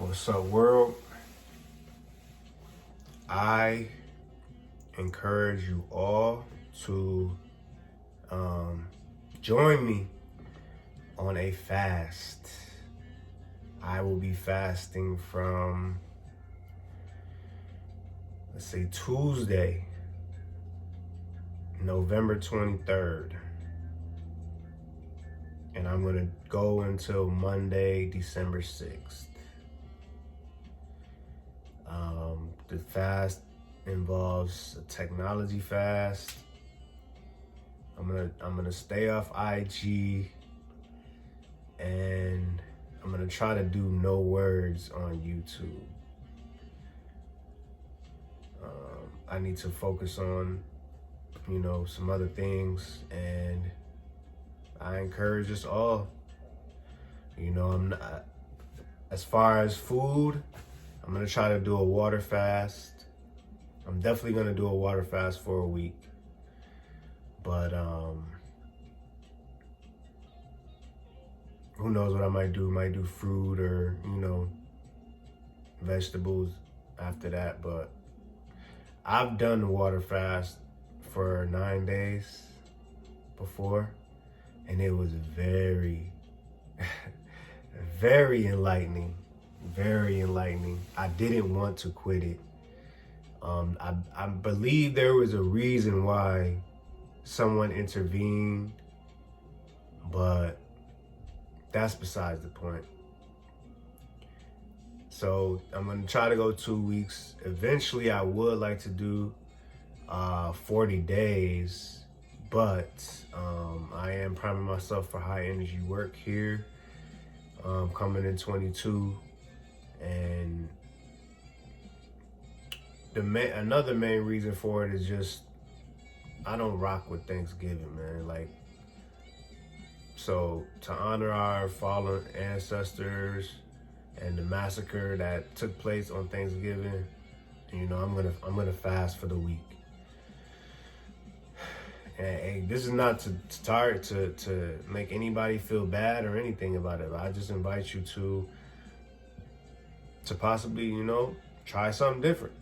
What's up, world? I encourage you all to join me on a fast. I will be fasting from, let's say, Tuesday, November 23rd. And I'm going to go until Monday, December 6th. The fast involves a technology fast. I'm gonna stay off IG, and I'm gonna try to do no words on YouTube. I need to focus on, some other things, and I encourage us all. I'm not, as far as food, I'm gonna try to do a water fast. I'm definitely gonna do a water fast for a week. But who knows what I might do? Might do fruit or, vegetables after that. But I've done the water fast for 9 days before, and it was very, very enlightening. Very enlightening. I didn't want to quit it. I believe there was a reason why someone intervened, but that's besides the point. So I'm gonna try to go 2 weeks. Eventually, I would like to do 40 days, but I am priming myself for high energy work here, coming in 22. And another main reason for it is just I don't rock with Thanksgiving, man. So to honor our fallen ancestors and the massacre that took place on Thanksgiving, I'm gonna fast for the week. And this is not to make anybody feel bad or anything about it. I just invite you to possibly, try something different.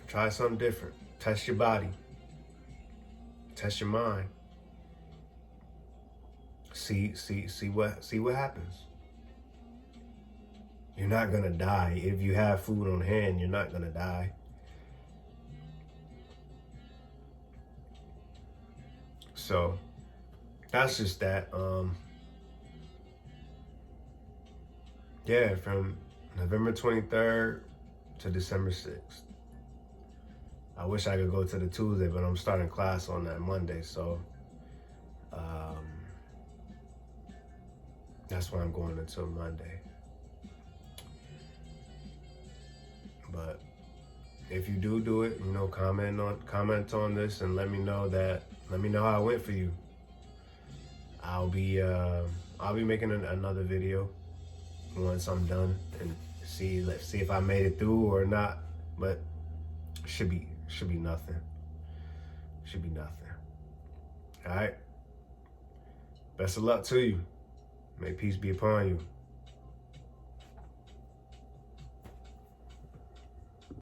Try something different. Test your body. Test your mind. See what happens. You're not gonna die. If you have food on hand, you're not gonna die. So that's just that. Yeah, from November 23rd to December 6th. I wish I could go to the Tuesday, but I'm starting class on that Monday, so that's why I'm going until Monday. But if you do it, comment on this and let me know how it went for you. I'll be making another video once I'm done and let's see if I made it through or not. But should be nothing. Should be nothing. All right. Best of luck to you. May peace be upon you.